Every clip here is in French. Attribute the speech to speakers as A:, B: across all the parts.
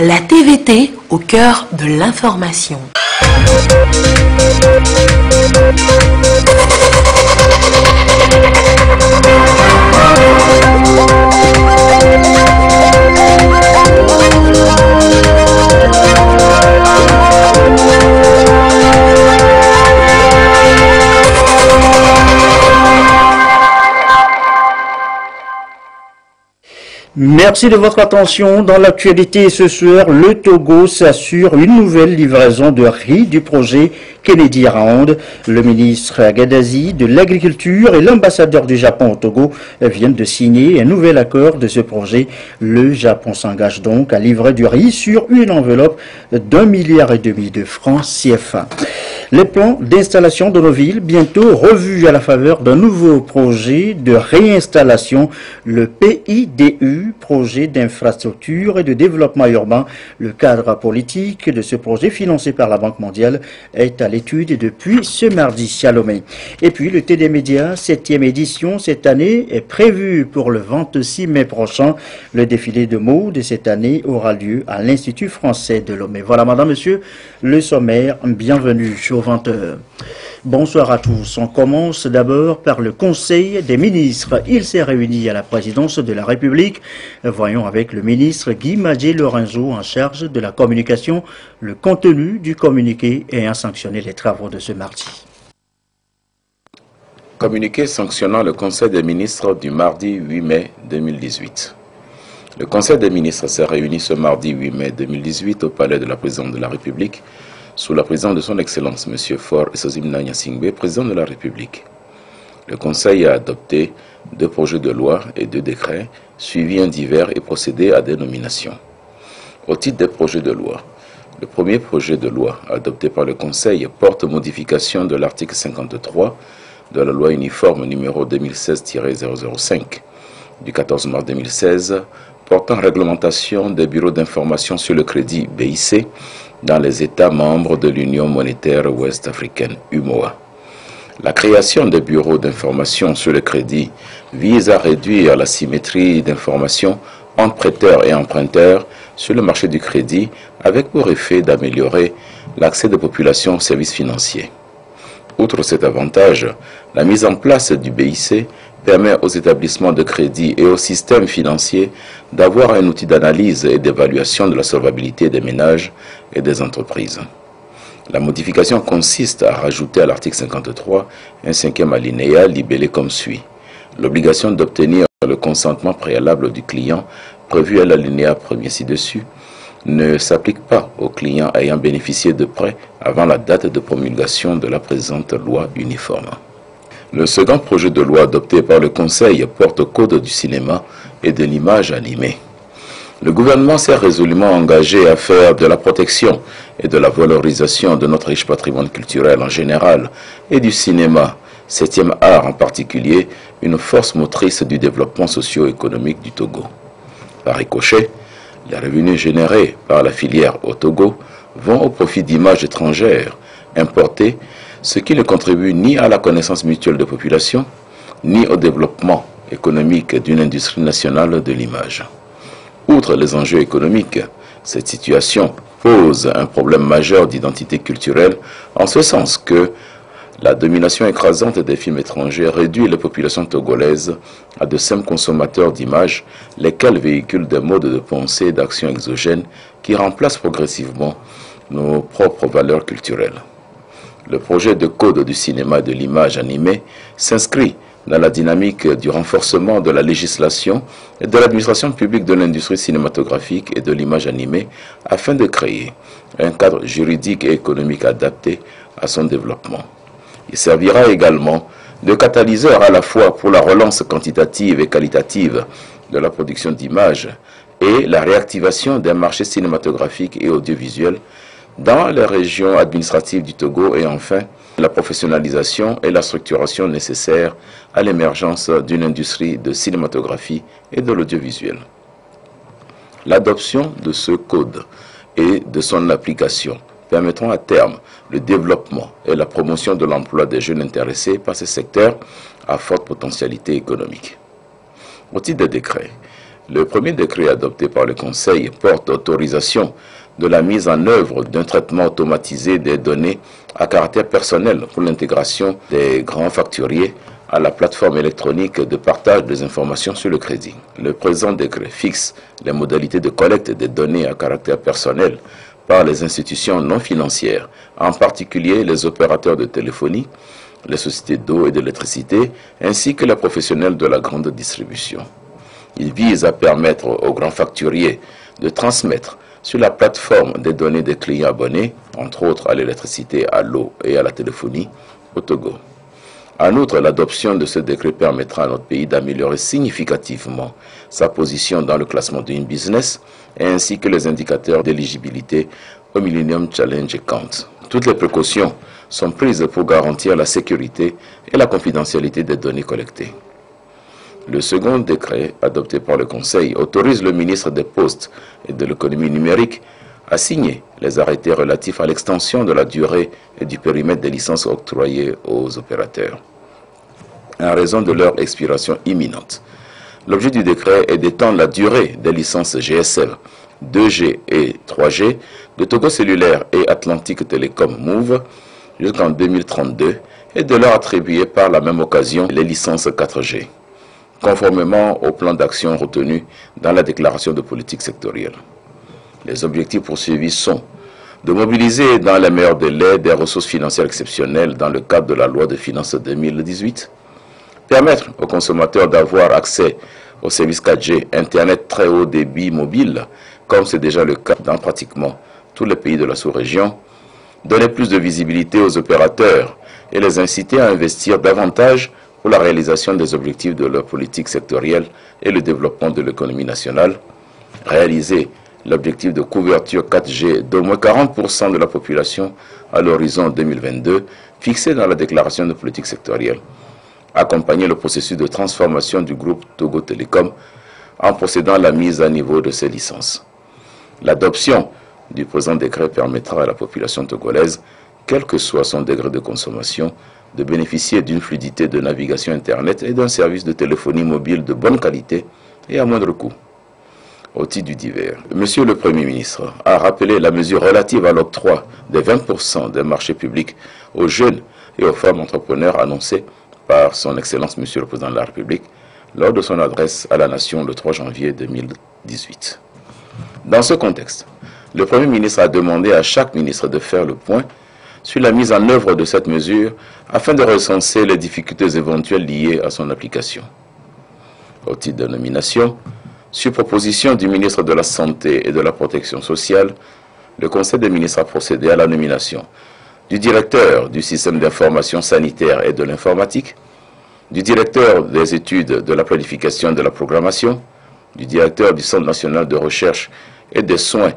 A: La TVT au cœur de l'information.
B: Merci de votre attention. Dans l'actualité ce soir, le Togo s'assure une nouvelle livraison de riz du projet Kennedy Round. Le ministre Agadazi de l'Agriculture et l'ambassadeur du Japon au Togo viennent de signer un nouvel accord de ce projet. Le Japon s'engage donc à livrer du riz sur une enveloppe d'1,5 milliard de francs CFA. Les plans d'installation de nos villes, bientôt revus à la faveur d'un nouveau projet de réinstallation, le PIDU, projet d'infrastructure et de développement urbain. Le cadre politique de ce projet, financé par la Banque mondiale, est à l'étude depuis ce mardi. Salomé. Et puis, le Thé des médias, 7e édition cette année, est prévu pour le 26 mai prochain. Le défilé de mots de cette année aura lieu à l'Institut français de Lomé. Voilà, madame, monsieur, le sommaire. Bienvenue au 20h. Bonsoir à tous. On commence d'abord par le Conseil des ministres. Il s'est réuni à la présidence de la République. Voyons avec le ministre Guy Madjé Lorenzo en charge de la communication le contenu du communiqué ayant sanctionné les travaux de ce mardi.
C: Communiqué sanctionnant le Conseil des ministres du mardi 8 mai 2018. Le Conseil des ministres s'est réuni ce mardi 8 mai 2018 au palais de la présidence de la République sous la présidence de son Excellence M. Faure Esozimna Gnassingbé, président de la République. Le Conseil a adopté 2 projets de loi et 2 décrets, suivi un divers et procédé à des nominations. Au titre des projets de loi, le premier projet de loi adopté par le Conseil porte modification de l'article 53 de la loi uniforme numéro 2016-005 du 14 mars 2016 portant réglementation des bureaux d'information sur le crédit BIC dans les États membres de l'Union monétaire ouest-africaine UMOA. La création des bureaux d'information sur le crédit vise à réduire la symétrie d'information entre prêteurs et emprunteurs sur le marché du crédit avec pour effet d'améliorer l'accès des populations aux services financiers. Outre cet avantage, la mise en place du BIC permet aux établissements de crédit et aux systèmes financiers d'avoir un outil d'analyse et d'évaluation de la solvabilité des ménages et des entreprises. La modification consiste à rajouter à l'article 53 un 5e alinéa libellé comme suit. L'obligation d'obtenir le consentement préalable du client prévu à l'alinéa 1er ci-dessus ne s'applique pas aux clients ayant bénéficié de prêts avant la date de promulgation de la présente loi uniforme. Le second projet de loi adopté par le Conseil porte au Code du cinéma et de l'image animée. Le gouvernement s'est résolument engagé à faire de la protection et de la valorisation de notre riche patrimoine culturel en général et du cinéma, 7e art en particulier, une force motrice du développement socio-économique du Togo. Par ricochet, les revenus générés par la filière au Togo vont au profit d'images étrangères importées, ce qui ne contribue ni à la connaissance mutuelle de population, ni au développement économique d'une industrie nationale de l'image. Outre les enjeux économiques, cette situation pose un problème majeur d'identité culturelle, en ce sens que la domination écrasante des films étrangers réduit les populations togolaises à de simples consommateurs d'images, lesquels véhiculent des modes de pensée et d'action exogènes qui remplacent progressivement nos propres valeurs culturelles. Le projet de code du cinéma et de l'image animée s'inscrit dans la dynamique du renforcement de la législation et de l'administration publique de l'industrie cinématographique et de l'image animée afin de créer un cadre juridique et économique adapté à son développement. Il servira également de catalyseur à la fois pour la relance quantitative et qualitative de la production d'images et la réactivation d'un marché cinématographique et audiovisuel dans les régions administratives du Togo et enfin la professionnalisation et la structuration nécessaires à l'émergence d'une industrie de cinématographie et de l'audiovisuel. L'adoption de ce code et de son application permettront à terme le développement et la promotion de l'emploi des jeunes intéressés par ces secteurs à forte potentialité économique. Au titre des décrets, Le premier décret adopté par le Conseil porte autorisation de la mise en œuvre d'un traitement automatisé des données à caractère personnel pour l'intégration des grands facturiers à la plateforme électronique de partage des informations sur le crédit. Le présent décret fixe les modalités de collecte des données à caractère personnel par les institutions non financières, en particulier les opérateurs de téléphonie, les sociétés d'eau et d'électricité, ainsi que les professionnels de la grande distribution. Il vise à permettre aux grands facturiers de transmettre sur la plateforme des données des clients abonnés, entre autres à l'électricité, à l'eau et à la téléphonie, au Togo. En outre, l'adoption de ce décret permettra à notre pays d'améliorer significativement sa position dans le classement Doing Business, ainsi que les indicateurs d'éligibilité au Millennium Challenge Account. Toutes les précautions sont prises pour garantir la sécurité et la confidentialité des données collectées. Le second décret, adopté par le Conseil, autorise le ministre des Postes et de l'économie numérique à signer les arrêtés relatifs à l'extension de la durée et du périmètre des licences octroyées aux opérateurs, en raison de leur expiration imminente. L'objet du décret est d'étendre la durée des licences GSM, 2G et 3G de Togo Cellulaire et Atlantique Télécom Move jusqu'en 2032 et de leur attribuer par la même occasion les licences 4G, conformément au plan d'action retenu dans la déclaration de politique sectorielle. Les objectifs poursuivis sont de mobiliser dans les meilleurs délais des ressources financières exceptionnelles dans le cadre de la loi de finances 2018, permettre aux consommateurs d'avoir accès aux services 4G, Internet très haut débit mobile, comme c'est déjà le cas dans pratiquement tous les pays de la sous-région, donner plus de visibilité aux opérateurs et les inciter à investir davantage pour la réalisation des objectifs de leur politique sectorielle et le développement de l'économie nationale, réaliser l'objectif de couverture 4G d'au moins 40% de la population à l'horizon 2022, fixé dans la déclaration de politique sectorielle, accompagner le processus de transformation du groupe Togo Télécom en procédant à la mise à niveau de ses licences. L'adoption du présent décret permettra à la population togolaise, quel que soit son degré de consommation, de bénéficier d'une fluidité de navigation Internet et d'un service de téléphonie mobile de bonne qualité et à moindre coût. Au titre du divers, Monsieur le Premier ministre a rappelé la mesure relative à l'octroi des 20% des marchés publics aux jeunes et aux femmes entrepreneurs annoncée par son Excellence Monsieur le Président de la République lors de son adresse à la Nation le 3 janvier 2018. Dans ce contexte, le Premier ministre a demandé à chaque ministre de faire le point sur la mise en œuvre de cette mesure afin de recenser les difficultés éventuelles liées à son application. Au titre de nomination, sur proposition du ministre de la Santé et de la Protection sociale, le Conseil des ministres a procédé à la nomination du directeur du système d'information sanitaire et de l'informatique, du directeur des études de la planification et de la programmation, du directeur du Centre national de recherche et des soins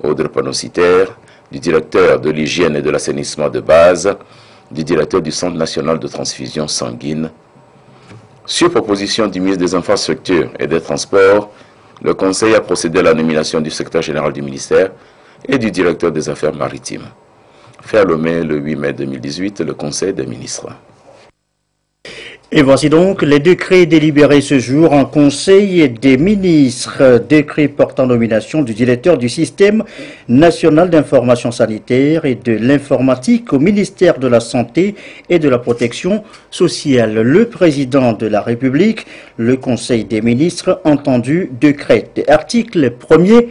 C: aux drépanocytaires, du directeur de l'hygiène et de l'assainissement de base, du directeur du Centre national de transfusion sanguine. Sur proposition du ministre des Infrastructures et des Transports, le Conseil a procédé à la nomination du secrétaire général du ministère et du directeur des Affaires maritimes. Fait à Lomé le 8 mai 2018, le Conseil des ministres.
B: Et voici donc les décrets délibérés ce jour en Conseil des ministres. Décret portant nomination du directeur du système national d'information sanitaire et de l'informatique au ministère de la Santé et de la Protection sociale. Le président de la République, le Conseil des ministres, entendu décrète. Article 1er,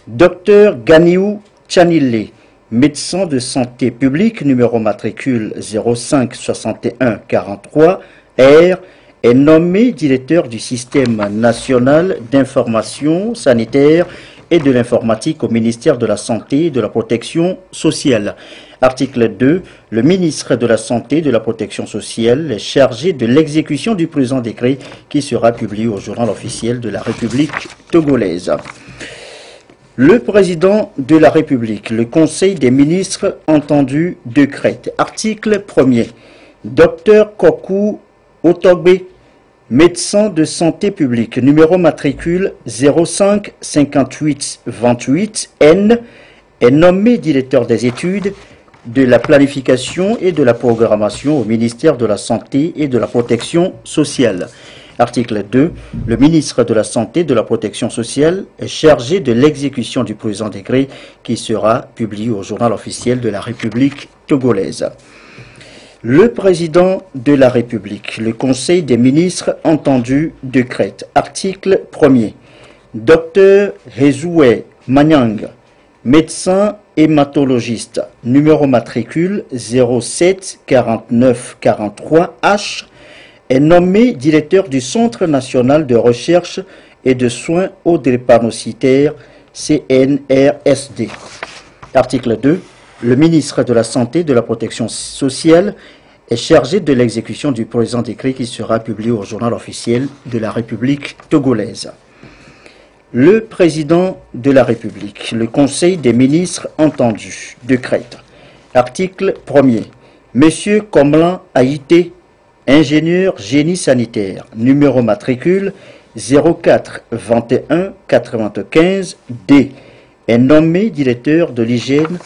B: Dr Ganiou Tchanilé, médecin de santé publique, numéro matricule 05 61 43 R, est nommé directeur du système national d'information sanitaire et de l'informatique au ministère de la Santé et de la Protection sociale. Article 2. Le ministre de la Santé et de la Protection sociale est chargé de l'exécution du présent décret qui sera publié au journal officiel de la République togolaise. Le président de la République, le Conseil des ministres entendu décrète. Article 1er. Dr Kokou Otogbe, médecin de santé publique, numéro matricule 05 58 28 N, est nommé directeur des études, de la planification et de la programmation au ministère de la Santé et de la Protection sociale. Article 2. Le ministre de la Santé et de la Protection sociale est chargé de l'exécution du présent décret qui sera publié au journal officiel de la République togolaise. Le président de la République, le Conseil des ministres entendu décrète. Article 1er. Dr Hezoué Manyang, médecin hématologiste, numéro matricule 07 49 43 H, est nommé directeur du Centre national de recherche et de soins aux drépanocytaires CNRSD. Article 2. Le ministre de la Santé et de la Protection sociale est chargé de l'exécution du présent décret qui sera publié au journal officiel de la République togolaise. Le président de la République, le Conseil des ministres entendu, décrète. Article 1er. Monsieur Komlan Haïté, ingénieur génie sanitaire, numéro matricule 04 21 95 D, est nommé directeur de l'hygiène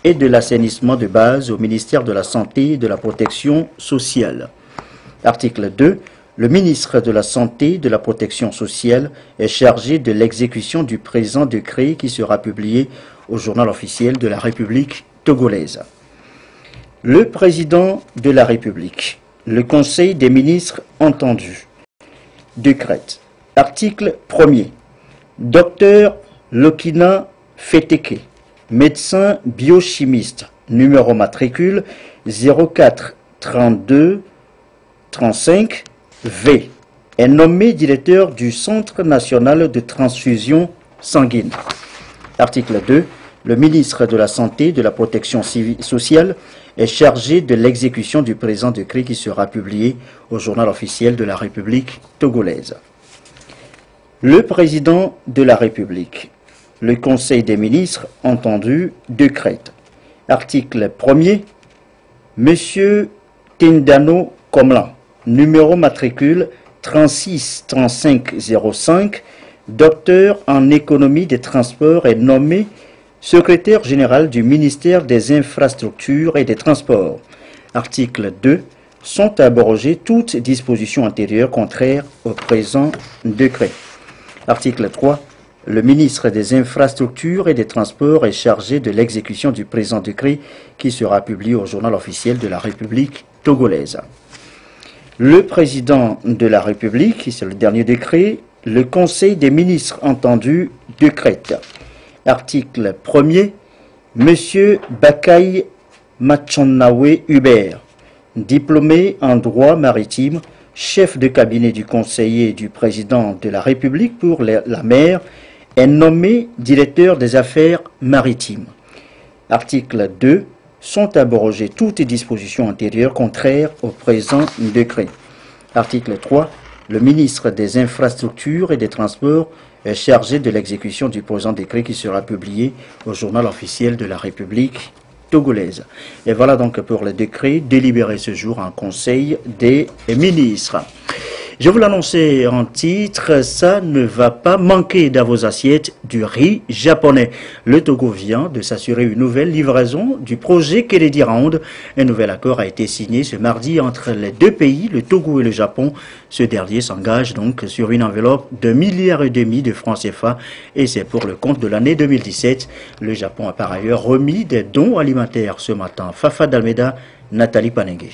B: et de l'assainissement de base au ministère de la Santé et de la Protection sociale. Article 2. Le ministre de la Santé et de la Protection sociale est chargé de l'exécution du présent décret qui sera publié au journal officiel de la République togolaise. Le président de la République, le Conseil des ministres entendu, décrète. Article 1er. Docteur Lokina Feteke, médecin biochimiste, numéro matricule 04 32 35 V, est nommé directeur du Centre national de transfusion sanguine. Article 2. Le ministre de la Santé et de la Protection sociale est chargé de l'exécution du présent décret qui sera publié au journal officiel de la République togolaise. Le président de la République, le Conseil des ministres entendu, décrète. Article 1er. Monsieur Tindano Komlan, numéro matricule 36 35 05, docteur en économie des transports, est nommé secrétaire général du ministère des Infrastructures et des Transports. Article 2. Sont abrogées toutes dispositions antérieures contraires au présent décret. Article 3. Le ministre des Infrastructures et des Transports est chargé de l'exécution du présent décret qui sera publié au journal officiel de la République togolaise. Le président de la République, c'est le dernier décret, le Conseil des ministres entendu, décrète. Article 1er. Monsieur Bakay Machonawe Hubert, diplômé en droit maritime, chef de cabinet du conseiller du président de la République pour la mer, est nommé directeur des affaires maritimes. Article 2. Sont abrogées toutes dispositions antérieures contraires au présent décret. Article 3. Le ministre des Infrastructures et des Transports est chargé de l'exécution du présent décret qui sera publié au journal officiel de la République togolaise. Et voilà donc pour le décret délibéré ce jour en Conseil des ministres. Je vous l'annonçais en titre, ça ne va pas manquer dans vos assiettes du riz japonais. Le Togo vient de s'assurer une nouvelle livraison du projet Kennedy Round. Un nouvel accord a été signé ce mardi entre les deux pays, le Togo et le Japon. Ce dernier s'engage donc sur une enveloppe de 1,5 milliard de francs CFA et c'est pour le compte de l'année 2017. Le Japon a par ailleurs remis des dons alimentaires ce matin. Fafa Dalmeda, Nathalie Panengue.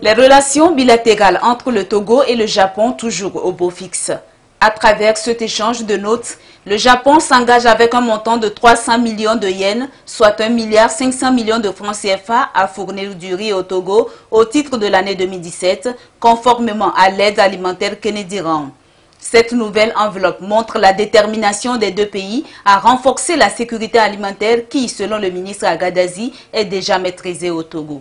D: Les relations bilatérales entre le Togo et le Japon toujours au beau fixe. À travers cet échange de notes, le Japon s'engage avec un montant de 300 millions de yens, soit 1,5 milliard de francs CFA, à fournir du riz au Togo au titre de l'année 2017, conformément à l'aide alimentaire Kennedy Round. Cette nouvelle enveloppe montre la détermination des deux pays à renforcer la sécurité alimentaire qui, selon le ministre Agadazi, est déjà maîtrisée au Togo.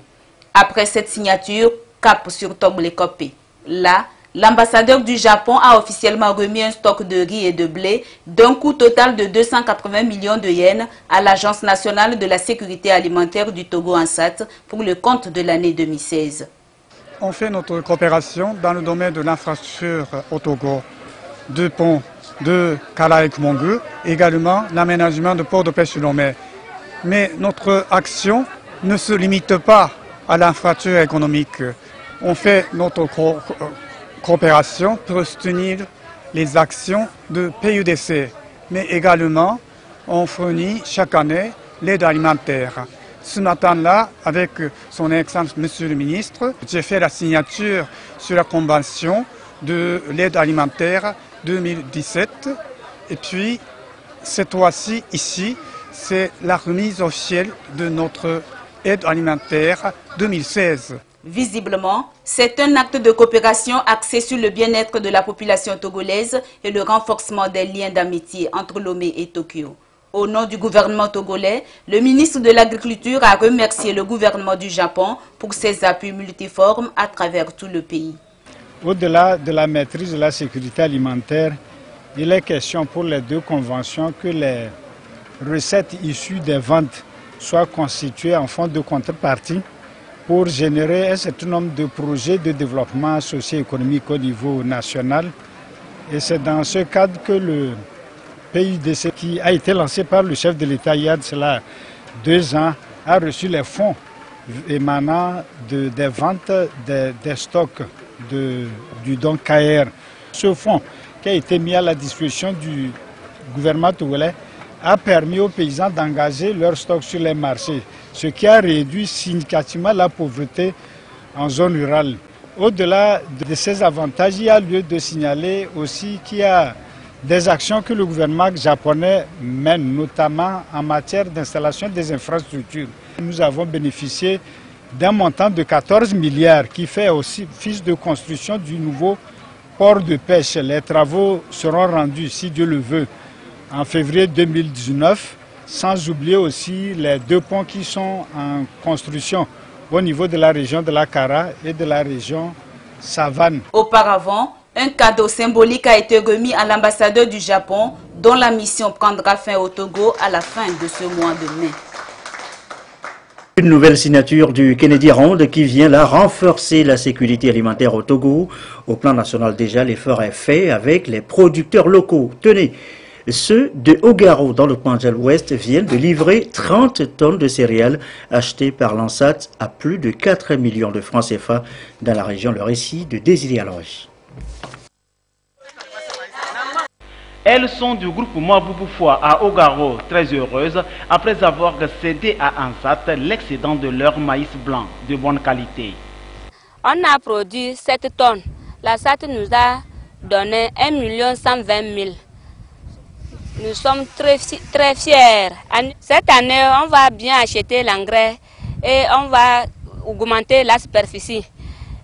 D: Après cette signature, cap sur Tombolekopé. Là, l'ambassadeur du Japon a officiellement remis un stock de riz et de blé d'un coût total de 280 millions de yens à l'Agence nationale de la sécurité alimentaire du Togo ANSAT pour le compte de l'année 2016.
E: On fait notre coopération dans le domaine de l'infrastructure au Togo, deux ponts de Kala et Kmongu, également l'aménagement de ports de pêche Lomé. Mais notre action ne se limite pas à l'infrastructure économique. On fait notre coopération pour soutenir les actions de PUDC, mais également on fournit chaque année l'aide alimentaire. Ce matin-là, avec son Excellence Monsieur le Ministre, j'ai fait la signature sur la convention de l'aide alimentaire 2017. Et puis, cette fois-ci, ici, c'est la remise officielle de notre aide alimentaire 2016.
D: Visiblement, c'est un acte de coopération axé sur le bien-être de la population togolaise et le renforcement des liens d'amitié entre Lomé et Tokyo. Au nom du gouvernement togolais, le ministre de l'Agriculture a remercié le gouvernement du Japon pour ses appuis multiformes à travers tout le pays.
F: Au-delà de la maîtrise de la sécurité alimentaire, il est question pour les deux conventions que les recettes issues des ventes soient constituées en fonds de contrepartie pour générer un certain nombre de projets de développement socio-économique au niveau national. Et c'est dans ce cadre que le PUDC, qui a été lancé par le chef de l'État il y a de cela 2 ans, a reçu les fonds émanant des ventes des stocks du don KR. Ce fonds qui a été mis à la disposition du gouvernement togolais a permis aux paysans d'engager leurs stocks sur les marchés, ce qui a réduit significativement la pauvreté en zone rurale. Au-delà de ces avantages, il y a lieu de signaler aussi qu'il y a des actions que le gouvernement japonais mène, notamment en matière d'installation des infrastructures. Nous avons bénéficié d'un montant de 14 milliards qui fait aussi office de construction du nouveau port de pêche. Les travaux seront rendus, si Dieu le veut, en février 2019, sans oublier aussi les 2 ponts qui sont en construction au niveau de la région de la Kara et de la région Savane.
D: Auparavant, un cadeau symbolique a été remis à l'ambassadeur du Japon, dont la mission prendra fin au Togo à la fin de ce mois de mai.
B: Une nouvelle signature du Kennedy Round qui vient là renforcer la sécurité alimentaire au Togo. Au plan national déjà, l'effort est fait avec les producteurs locaux. Tenez, ceux de Ogaro dans le Pandjel-Ouest viennent de livrer 30 tonnes de céréales achetées par l'ANSAT à plus de 4 millions de francs CFA dans la région. Le récit de Désiré Aloy.
G: Elles sont du groupement Bouboufoua à Ogaro, très heureuses après avoir cédé à ANSAT l'excédent de leur maïs blanc de bonne qualité.
H: On a produit 7 tonnes. La SAT nous a donné 1 120 000. Nous sommes très fiers. Cette année, on va bien acheter l'engrais et on va augmenter la superficie.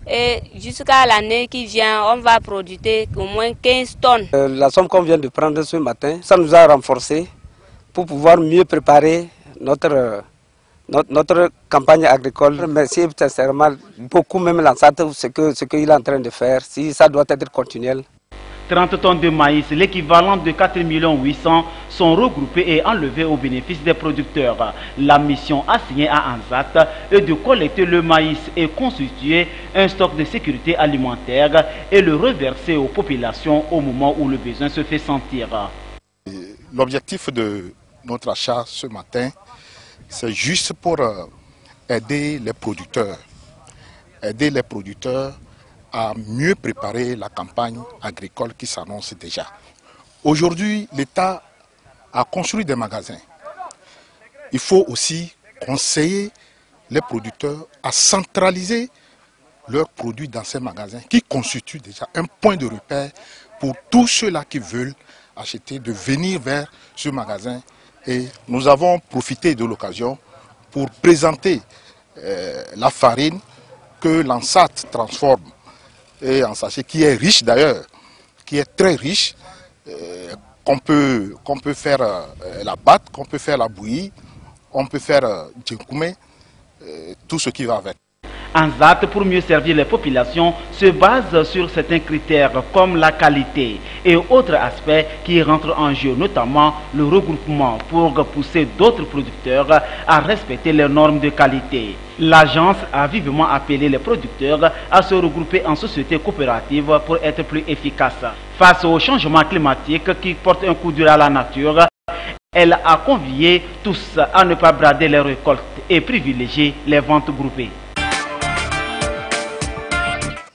H: Et jusqu'à l'année qui vient, on va produire au moins 15 tonnes.
I: La somme qu'on vient de prendre ce matin, ça nous a renforcés pour pouvoir mieux préparer notre campagne agricole. Merci sincèrement beaucoup, même l'ANSAT, ce qu'il est en train de faire, si ça doit être continuel.
G: 30 tonnes de maïs, l'équivalent de 4 800 000, sont regroupés et enlevés au bénéfice des producteurs. La mission assignée à ANSAT est de collecter le maïs et constituer un stock de sécurité alimentaire et le reverser aux populations au moment où le besoin se fait sentir.
J: L'objectif de notre achat ce matin, c'est juste pour aider les producteurs. Aider les producteurs à mieux préparer la campagne agricole qui s'annonce déjà. Aujourd'hui, l'État a construit des magasins. Il faut aussi conseiller les producteurs à centraliser leurs produits dans ces magasins qui constituent déjà un point de repère pour tous ceux-là qui veulent acheter, de venir vers ce magasin. Et nous avons profité de l'occasion pour présenter la farine que l'ANSAT transforme et en sachet, qui est riche d'ailleurs, qui est très riche, qu'on peut faire la batte, qu'on peut faire la bouillie, on peut faire djenkoumé, tout ce qui va avec.
G: ANSAT, pour mieux servir les populations, se base sur certains critères comme la qualité et autres aspects qui rentrent en jeu, notamment le regroupement pour pousser d'autres producteurs à respecter les normes de qualité. L'agence a vivement appelé les producteurs à se regrouper en sociétés coopératives pour être plus efficaces. Face au changement climatique qui porte un coup dur à la nature, elle a convié tous à ne pas brader les récoltes et privilégier les ventes groupées.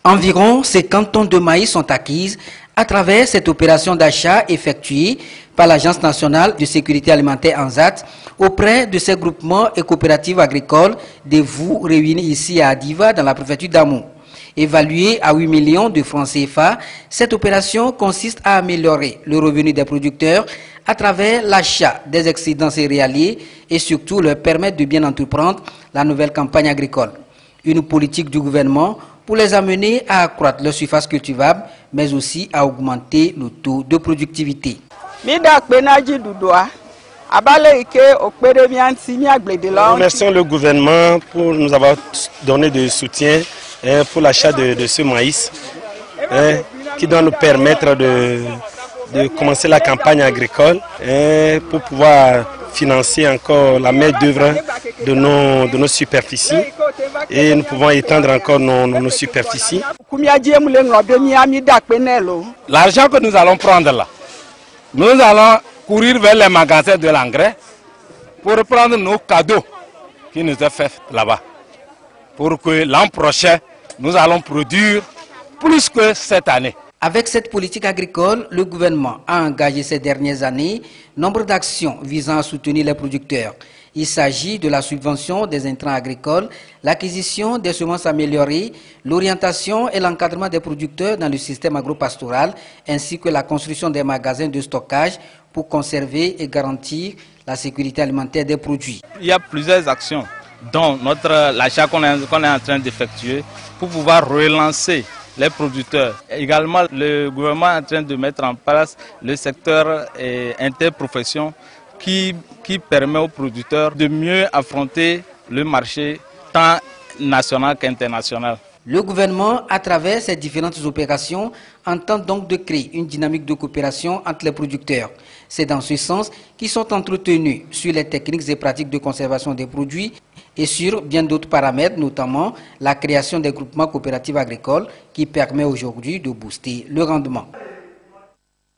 K: Environ 50 tonnes de maïs sont acquises à travers cette opération d'achat effectuée par l'Agence nationale de sécurité alimentaire ANSAT auprès de ces groupements et coopératives agricoles des Vous réunis ici à Adiva dans la préfecture d'Amou. Évaluée à 8 millions de francs CFA, cette opération consiste à améliorer le revenu des producteurs à travers l'achat des excédents céréaliers et surtout leur permettre de bien entreprendre la nouvelle campagne agricole. Une politique du gouvernement pour les amener à accroître leur surface cultivable, mais aussi à augmenter le taux de productivité.
L: Nous remercions le gouvernement pour nous avoir donné du soutien pour l'achat de ce maïs qui doit nous permettre de commencer la campagne agricole pour pouvoir financer encore la main-d'œuvre de nos superficies et nous pouvons étendre encore nos superficies.
M: L'argent que nous allons prendre là, nous allons courir vers les magasins de l'engrais pour prendre nos cadeaux qui nous sont faits là-bas. Pour que l'an prochain, nous allons produire plus que cette année.
K: Avec cette politique agricole, le gouvernement a engagé ces dernières années nombre d'actions visant à soutenir les producteurs. Il s'agit de la subvention des intrants agricoles, l'acquisition des semences améliorées, l'orientation et l'encadrement des producteurs dans le système agropastoral, ainsi que la construction des magasins de stockage pour conserver et garantir la sécurité alimentaire des produits.
M: Il y a plusieurs actions, dont l'achat qu'on est en train d'effectuer pour pouvoir relancer les producteurs. Également, le gouvernement est en train de mettre en place le secteur interprofession qui permet aux producteurs de mieux affronter le marché tant national qu'international.
K: Le gouvernement, à travers ces différentes opérations, entend donc de créer une dynamique de coopération entre les producteurs. C'est dans ce sens qu'ils sont entretenus sur les techniques et pratiques de conservation des produits et sur bien d'autres paramètres, notamment la création des groupements coopératifs agricoles qui permet aujourd'hui de booster le rendement.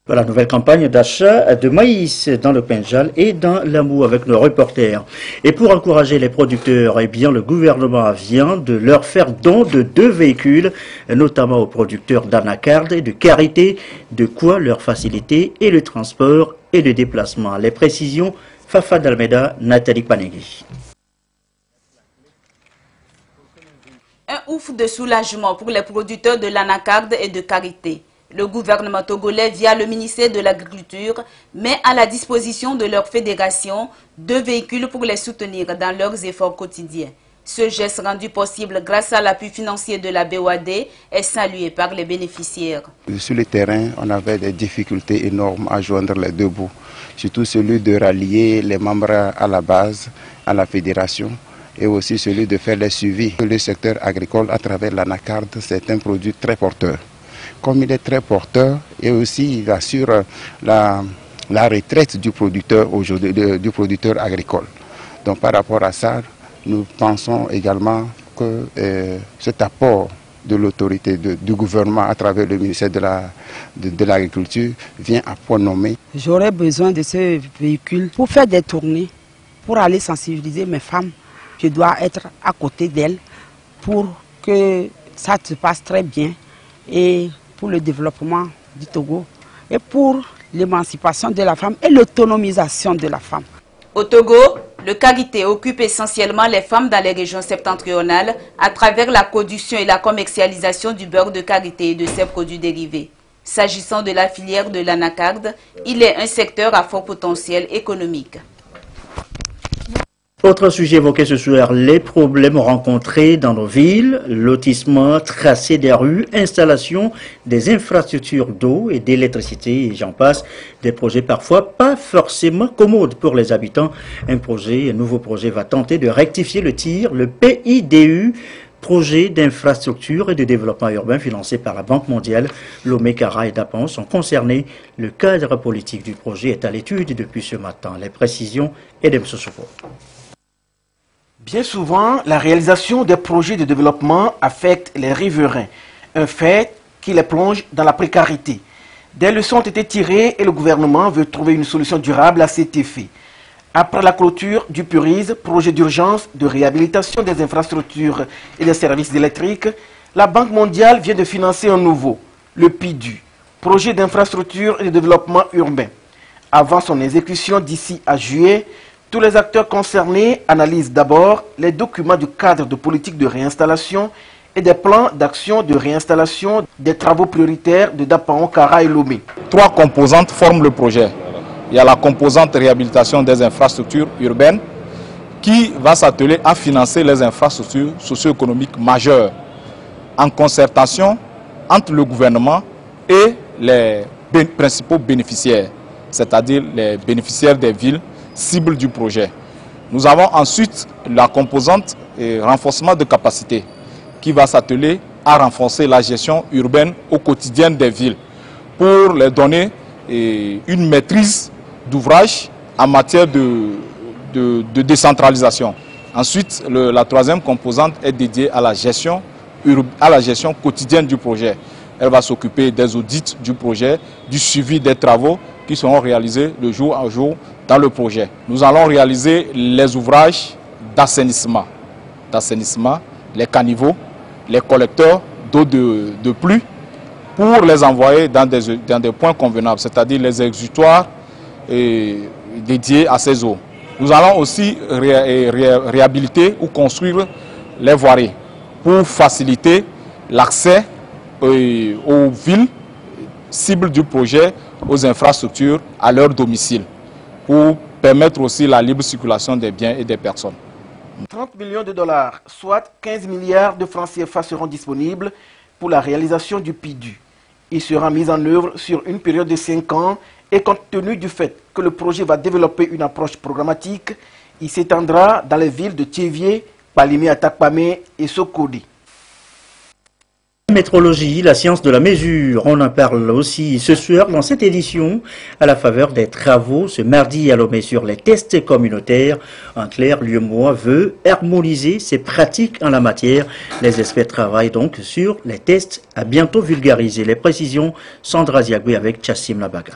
B: La nouvelle campagne d'achat de maïs dans le Pendjal et dans l'Amou avec nos reporters. Et pour encourager les producteurs, eh bien, le gouvernement vient de leur faire don de 2 véhicules, notamment aux producteurs d'anacarde et de karité, de quoi leur faciliter et le transport et le déplacement. Les précisions, Fafa d'Almeida, Nathalie Panegui.
D: Un ouf de soulagement pour les producteurs de l'anacarde et de karité. Le gouvernement togolais, via le ministère de l'Agriculture, met à la disposition de leur fédération 2 véhicules pour les soutenir dans leurs efforts quotidiens. Ce geste rendu possible grâce à l'appui financier de la BOAD est salué par les bénéficiaires.
N: Sur le terrain, on avait des difficultés énormes à joindre les 2 bouts, surtout celui de rallier les membres à la base, à la fédération, et aussi celui de faire les suivis. Le secteur agricole à travers l'anacarde, c'est un produit très porteur. Comme il est très porteur et aussi il assure la retraite du producteur aujourd'hui, du producteur agricole. Donc par rapport à ça, nous pensons également que cet apport de l'autorité du gouvernement à travers le ministère de l'Agriculture vient à point nommé.
O: J'aurais besoin de ce véhicule pour faire des tournées, pour aller sensibiliser mes femmes. Je dois être à côté d'elles pour que ça se passe très bien et pour le développement du Togo et pour l'émancipation de la femme et l'autonomisation de la femme.
D: Au Togo, le karité occupe essentiellement les femmes dans les régions septentrionales à travers la production et la commercialisation du beurre de karité et de ses produits dérivés. S'agissant de la filière de l'anacarde, il est un secteur à fort potentiel économique.
B: Autre sujet évoqué ce soir, les problèmes rencontrés dans nos villes, lotissement, tracé des rues, installation des infrastructures d'eau et d'électricité, et j'en passe, des projets parfois pas forcément commodes pour les habitants. Un nouveau projet va tenter de rectifier le tir, le PIDU, projet d'infrastructure et de développement urbain financé par la Banque mondiale. Lomé, Kara et Dapan sont concernés. Le cadre politique du projet est à l'étude depuis ce matin. Les précisions, Edem Sosopo.
P: Bien souvent, la réalisation des projets de développement affecte les riverains, un fait qui les plonge dans la précarité. Des leçons ont été tirées et le gouvernement veut trouver une solution durable à cet effet. Après la clôture du PURIS, projet d'urgence de réhabilitation des infrastructures et des services électriques, La Banque mondiale vient de financer un nouveau, le PIDU, projet d'infrastructure et de développement urbain. Avant son exécution d'ici à juillet, tous les acteurs concernés analysent d'abord les documents du cadre de politique de réinstallation et des plans d'action de réinstallation des travaux prioritaires de Dapaon, Kara et Lomé.
Q: 3 composantes forment le projet. Il y a la composante réhabilitation des infrastructures urbaines qui va s'atteler à financer les infrastructures socio-économiques majeures en concertation entre le gouvernement et les principaux bénéficiaires, c'est-à-dire les bénéficiaires des villes cibles du projet. Nous avons ensuite la composante renforcement de capacité qui va s'atteler à renforcer la gestion urbaine au quotidien des villes pour leur donner une maîtrise d'ouvrage en matière de décentralisation. Ensuite, la 3e composante est dédiée à la gestion quotidienne du projet. Elle va s'occuper des audits du projet, du suivi des travaux qui seront réalisés de jour en jour dans le projet. Nous allons réaliser les ouvrages d'assainissement, les caniveaux, les collecteurs d'eau de pluie pour les envoyer dans des points convenables, c'est-à-dire les exutoires dédiés à ces eaux. Nous allons aussi réhabiliter ou construire les voiries pour faciliter l'accès aux villes cibles du projet, aux infrastructures, à leur domicile, pour permettre aussi la libre circulation des biens et des personnes.
P: 30 millions de dollars, soit 15 milliards de francs CFA seront disponibles pour la réalisation du PIDU. Il sera mis en œuvre sur une période de 5 ans et compte tenu du fait que le projet va développer une approche programmatique, il s'étendra dans les villes de Tchévié, Palimé, Atakpamé et Sokodi.
B: Métrologie, la science de la mesure. On en parle aussi ce soir dans cette édition à la faveur des travaux ce mardi à Lomé sur les tests communautaires. En clair, l'UEMOA veut harmoniser ses pratiques en la matière. Les experts travaillent donc sur les tests à bientôt vulgariser. Les précisions, Sandra Ziagwe avec Chassim Labaga.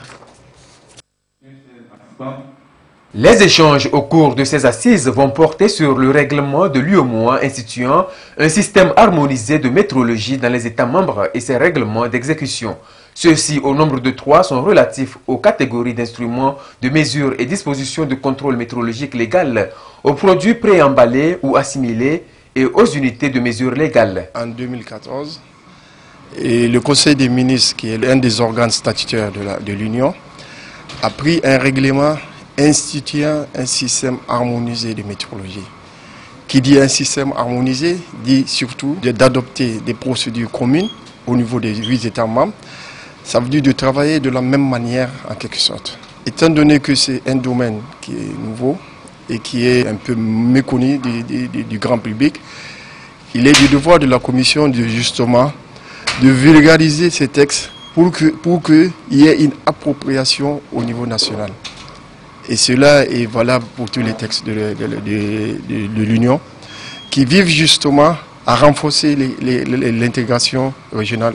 R: Les échanges au cours de ces assises vont porter sur le règlement de l'UEMOA instituant un système harmonisé de métrologie dans les États membres et ses règlements d'exécution. Ceux-ci, au nombre de 3, sont relatifs aux catégories d'instruments de mesure et dispositions de contrôle métrologique légal, aux produits préemballés ou assimilés et aux unités de mesure légales.
S: En 2014, le Conseil des ministres, qui est l'un des organes statutaires de l'Union, a pris un règlement instituant un système harmonisé de métrologie. Qui dit un système harmonisé, dit surtout d'adopter des procédures communes au niveau des 8 États membres. Ça veut dire de travailler de la même manière en quelque sorte. Étant donné que c'est un domaine qui est nouveau et qui est un peu méconnu du grand public, il est du devoir de la Commission justement de vulgariser ces textes pour qu'il y ait une appropriation au niveau national. Et cela est valable pour tous les textes de l'Union qui visent justement à renforcer l'intégration régionale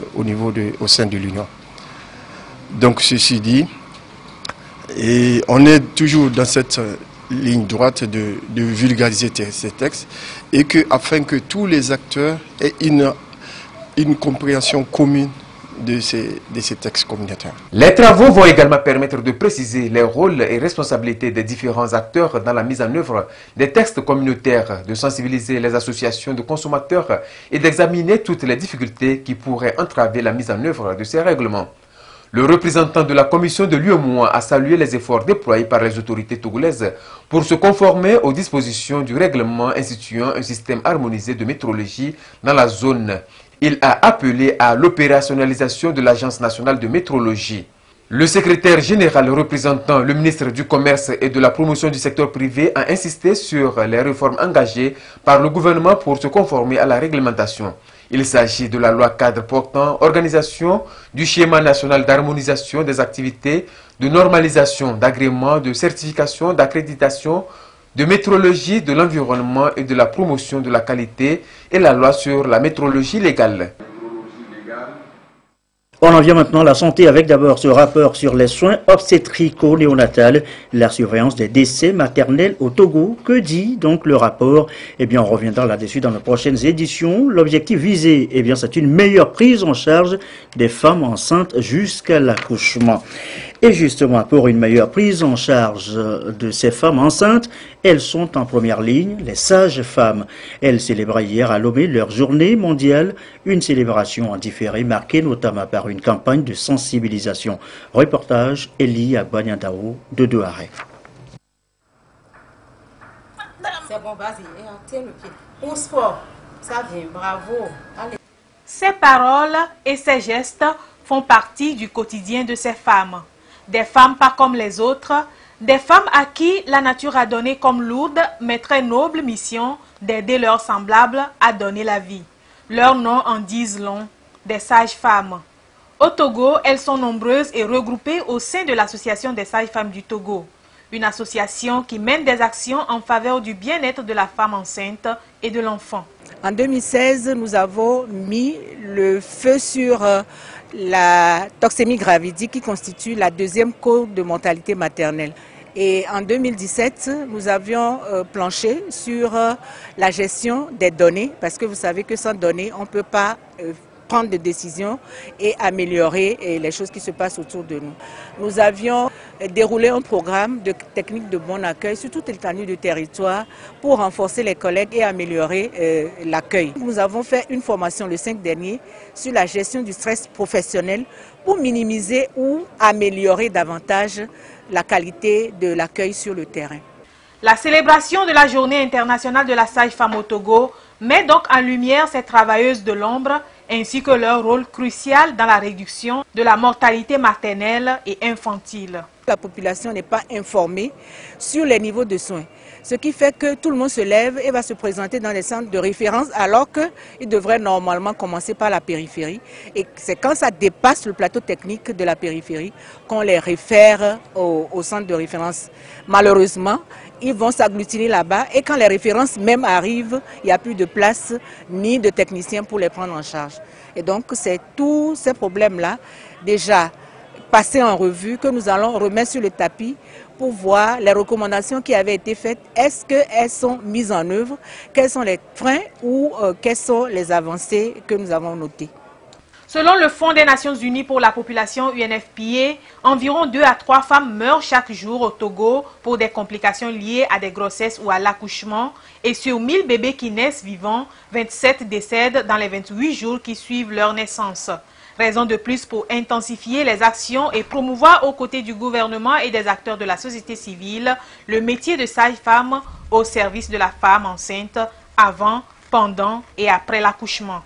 S: au sein de l'Union. Donc ceci dit, et on est toujours dans cette ligne droite de vulgariser ces textes et afin que tous les acteurs aient une compréhension commune de ces textes communautaires.
R: Les travaux vont également permettre de préciser les rôles et responsabilités des différents acteurs dans la mise en œuvre des textes communautaires, de sensibiliser les associations de consommateurs et d'examiner toutes les difficultés qui pourraient entraver la mise en œuvre de ces règlements. Le représentant de la commission de l'UEMOA a salué les efforts déployés par les autorités togolaises pour se conformer aux dispositions du règlement instituant un système harmonisé de métrologie dans la zone. Il a appelé à l'opérationnalisation de l'Agence nationale de métrologie. Le secrétaire général représentant le ministre du Commerce et de la promotion du secteur privé a insisté sur les réformes engagées par le gouvernement pour se conformer à la réglementation. Il s'agit de la loi cadre portant organisation du schéma national d'harmonisation des activités, de normalisation, d'agrément, de certification, d'accréditation, de métrologie de l'environnement et de la promotion de la qualité et la loi sur la métrologie légale.
B: On en vient maintenant à la santé avec d'abord ce rapport sur les soins obstétrico-néonatales, la surveillance des décès maternels au Togo. Que dit donc le rapport? Eh bien, on reviendra là-dessus dans nos prochaines éditions. L'objectif visé, eh bien, c'est une meilleure prise en charge des femmes enceintes jusqu'à l'accouchement. Et justement, pour une meilleure prise en charge de ces femmes enceintes, elles sont en première ligne, les sages-femmes. Elles célébraient hier à Lomé leur journée mondiale, une célébration en différé marquée notamment par une campagne de sensibilisation. Reportage Elie Agbanyandao de Douaré.
T: C'est bon, vas-y, tiens le pied. Pousse fort, ça vient, bravo. Allez.
U: Ces paroles et ces gestes font partie du quotidien de ces femmes. Des femmes pas comme les autres, des femmes à qui la nature a donné comme lourde mais très noble mission d'aider leurs semblables à donner la vie. Leurs noms en disent long, des sages-femmes. Au Togo, elles sont nombreuses et regroupées au sein de l'Association des sages-femmes du Togo, une association qui mène des actions en faveur du bien-être de la femme enceinte et de l'enfant.
V: En 2016, nous avons mis le feu sur la toxémie gravidique qui constitue la deuxième cause de mortalité maternelle. Et en 2017, nous avions planché sur la gestion des données, parce que vous savez que sans données, on ne peut pas prendre des décisions et améliorer les choses qui se passent autour de nous. Nous avions déroulé un programme de techniques de bon accueil sur toute l'étendue du territoire pour renforcer les collègues et améliorer l'accueil. Nous avons fait une formation le 5 dernier sur la gestion du stress professionnel pour minimiser ou améliorer davantage la qualité de l'accueil sur le terrain.
U: La célébration de la Journée internationale de la sage-femme au Togo met donc en lumière ces travailleuses de l'ombre ainsi que leur rôle crucial dans la réduction de la mortalité maternelle et infantile.
V: La population n'est pas informée sur les niveaux de soins, ce qui fait que tout le monde se lève et va se présenter dans les centres de référence alors qu'il devrait normalement commencer par la périphérie. Et c'est quand ça dépasse le plateau technique de la périphérie qu'on les réfère au centre de référence. Malheureusement, ils vont s'agglutiner là-bas et quand les références même arrivent, il n'y a plus de place ni de techniciens pour les prendre en charge. Et donc c'est tous ces problèmes-là déjà passés en revue que nous allons remettre sur le tapis pour voir les recommandations qui avaient été faites. Est-ce qu'elles sont mises en œuvre? Quels sont les freins ou quelles sont les avancées que nous avons notées?
U: Selon le Fonds des Nations Unies pour la population UNFPA, environ 2 à 3 femmes meurent chaque jour au Togo pour des complications liées à des grossesses ou à l'accouchement. Et sur 1000 bébés qui naissent vivants, 27 décèdent dans les 28 jours qui suivent leur naissance. Raison de plus pour intensifier les actions et promouvoir aux côtés du gouvernement et des acteurs de la société civile le métier de sage-femme au service de la femme enceinte avant, pendant et après l'accouchement.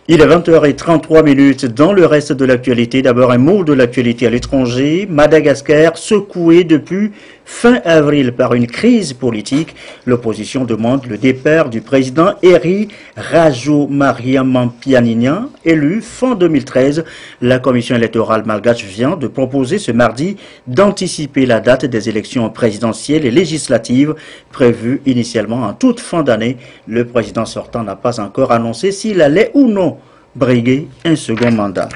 B: Il est 20h33 dans le reste de l'actualité. D'abord un mot de l'actualité à l'étranger. Madagascar secoué depuis fin avril par une crise politique. L'opposition demande le départ du président Eri Rajomariamampianina, élu fin 2013. La commission électorale malgache vient de proposer ce mardi d'anticiper la date des élections présidentielles et législatives prévues initialement en toute fin d'année. Le président sortant n'a pas encore annoncé s'il allait ou non briguer un second mandat.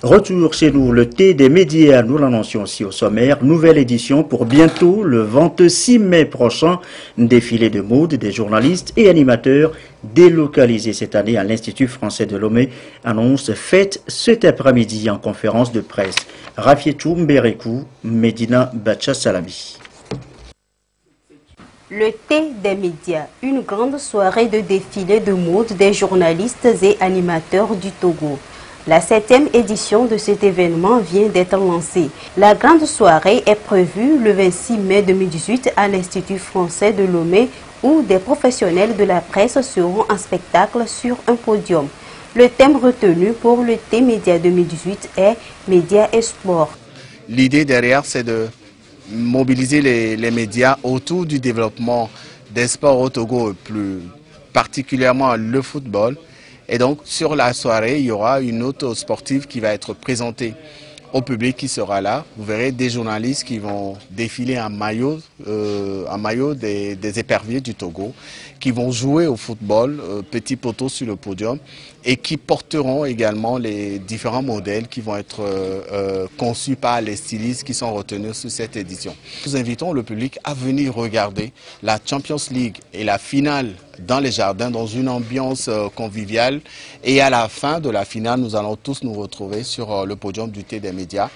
B: Retour chez nous, le thé des médias, nous l'annoncions aussi au sommaire. Nouvelle édition pour bientôt, le 26 mai prochain. Défilé de mode des journalistes et animateurs délocalisés cette année à l'Institut français de Lomé. Annonce faite cet après-midi en conférence de presse. Rafietou Mberekou, Medina Bacha Salami.
W: Le thé des médias, une grande soirée de défilé de mode des journalistes et animateurs du Togo. La 7e édition de cet événement vient d'être lancée. La grande soirée est prévue le 26 mai 2018 à l'Institut français de Lomé où des professionnels de la presse seront en spectacle sur un podium. Le thème retenu pour le thé média 2018 est Médias et sport.
X: L'idée derrière, c'est de mobiliser les médias autour du développement des sports au Togo, plus particulièrement le football. Et donc, sur la soirée, il y aura une autre sportive qui va être présentée au public qui sera là. Vous verrez des journalistes qui vont défiler en maillot des éperviers du Togo, qui vont jouer au football, petit poteau sur le podium, et qui porteront également les différents modèles qui vont être conçus par les stylistes qui sont retenus sur cette édition. Nous invitons le public à venir regarder la Champions League et la finale dans les jardins, dans une ambiance conviviale. Et à la fin de la finale, nous allons tous nous retrouver sur le podium du thé des médias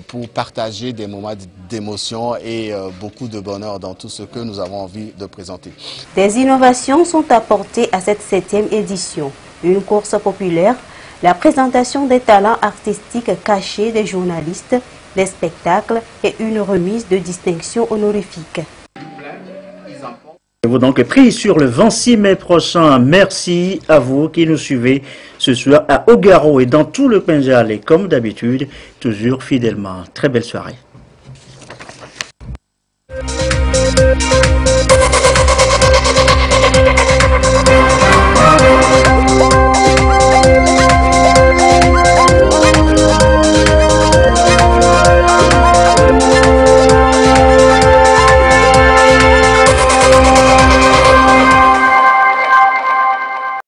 X: pour partager des moments d'émotion et beaucoup de bonheur dans tout ce que nous avons envie de présenter.
W: Des innovations sont apportées à cette 7e édition. Une course populaire, la présentation des talents artistiques cachés des journalistes, des spectacles et une remise de distinction honorifique.
B: Vous donc pris sur le 26 mai prochain. Merci à vous qui nous suivez ce soir à Ogaro et dans tout le Pendjal et comme d'habitude, toujours fidèlement. Très belle soirée.